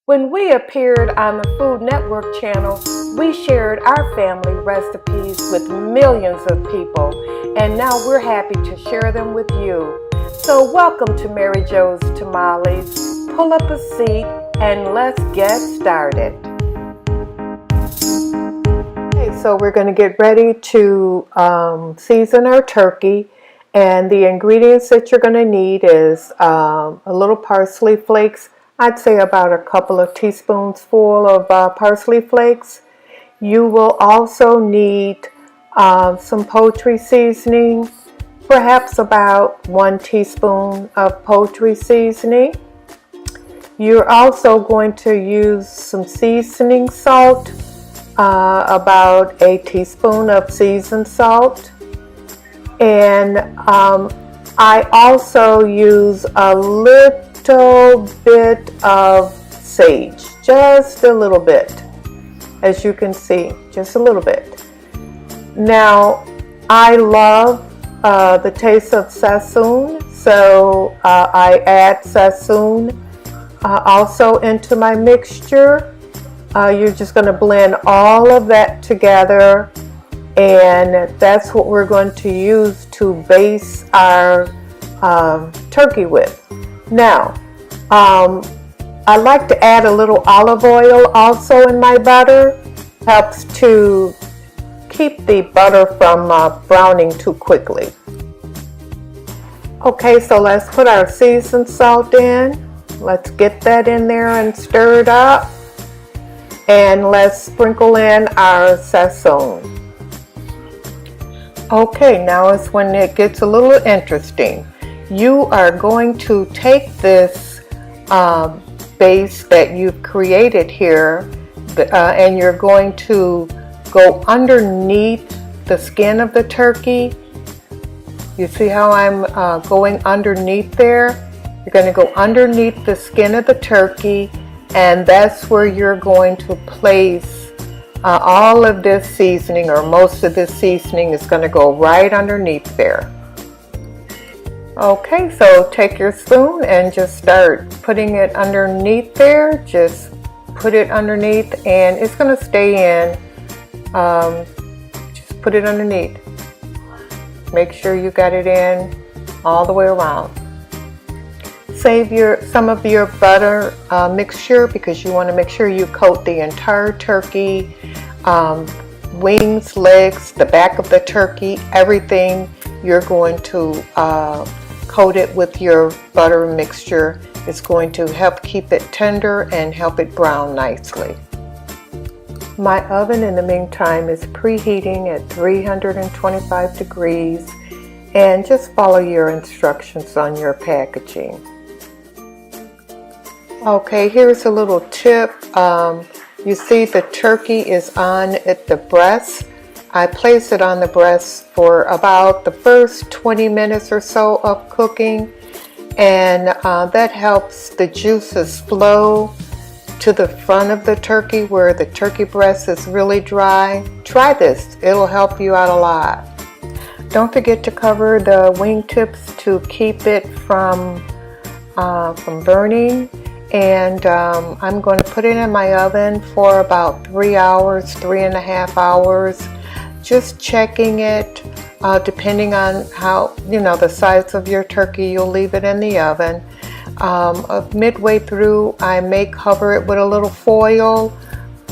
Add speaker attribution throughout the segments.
Speaker 1: When we appeared on the Food Network channel, we shared our family recipes with millions of people, and now we're happy to share them with you. So welcome to Mary Jo's Tamales. Pull up a seat and let's get started. Okay, so we're going to get ready to season our turkey, and the ingredients that you're going to need is a little parsley flakes. I'd say about a couple of teaspoons full of parsley flakes. You will also need some poultry seasoning, perhaps about 1 teaspoon of poultry seasoning. You're also going to use some seasoning salt, about a teaspoon of seasoned salt. And I also use a little bit of sage, just a little bit, as you can see, just a little bit. Now, I love the taste of sassoon, so I add sassoon also into my mixture. You're just going to blend all of that together, and that's what we're going to use to base our turkey with. Now, I like to add a little olive oil also in my butter. Helps to keep the butter from browning too quickly. Okay, so let's put our seasoned salt in. Let's get that in there and stir it up. And let's sprinkle in our sassoon. Okay, now is when it gets a little interesting. You are going to take this base that you've created here, and you're going to go underneath the skin of the turkey. You see how I'm going underneath there? You're going to go underneath the skin of the turkey, and that's where you're going to place all of this seasoning, or most of this seasoning is going to go right underneath there. Okay, so take your spoon and just start putting it underneath there. Just put it underneath and it's going to stay in. Just put it underneath. Make sure you got it in all the way around. Save some of your butter mixture, because you want to make sure you coat the entire turkey, wings, legs, the back of the turkey, everything. You're going to coat it with your butter mixture. It's going to help keep it tender and help it brown nicely. My oven in the meantime is preheating at 325 degrees, and just follow your instructions on your packaging. Okay, here's a little tip. You see the turkey is on the breast. I place it on the breast for about the first 20 minutes or so of cooking, and that helps the juices flow to the front of the turkey where the turkey breast is really dry. Try this, it'll help you out a lot. Don't forget to cover the wing tips to keep it from burning. And I'm going to put it in my oven for about 3 hours, 3.5 hours. Just checking it, depending on how, the size of your turkey, you'll leave it in the oven. Midway through, I may cover it with a little foil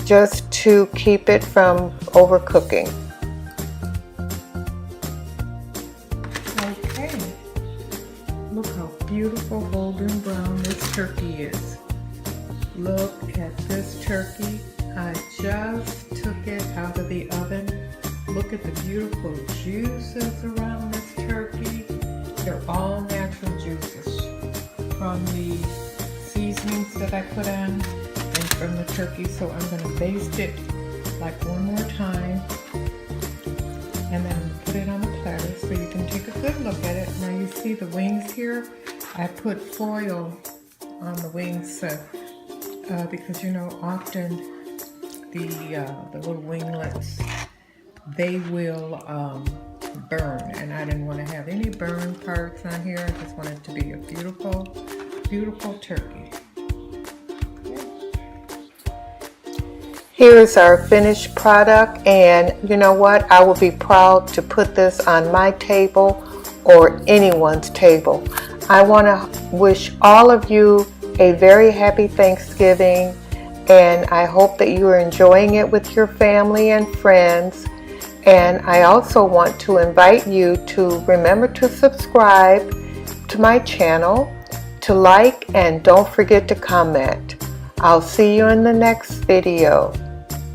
Speaker 1: just to keep it from overcooking. Okay, look how beautiful golden brown this turkey is. Look at this turkey. I just took it out of the oven. Look at the beautiful juices around this turkey. They're all natural juices from the seasonings that I put on and from the turkey. So I'm going to baste it like one more time, and then put it on the platter so you can take a good look at it. Now you see the wings here. I put foil on the wings because often the little winglets, they will burn, and I didn't want to have any burn parts on here. I just wanted it to be a beautiful, beautiful turkey. Okay. Here's our finished product, and you know what? I will be proud to put this on my table or anyone's table. I want to wish all of you a very happy Thanksgiving, and I hope that you are enjoying it with your family and friends. And I also want to invite you to remember to subscribe to my channel, to like, and don't forget to comment. I'll see you in the next video.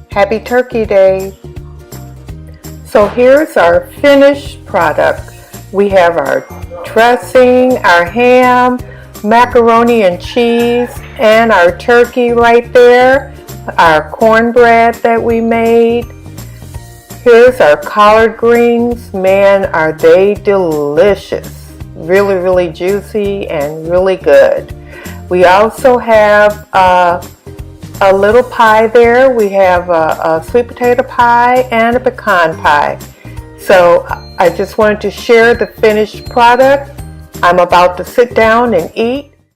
Speaker 1: Happy Turkey Day! So here's our finished product. We have our dressing, our ham, macaroni and cheese, and our turkey right there, our cornbread that we made. Here's our collard greens. Man, are they delicious. Really, really juicy and really good. We also have a little pie there. We have a sweet potato pie and a pecan pie. So I just wanted to share the finished product. I'm about to sit down and eat.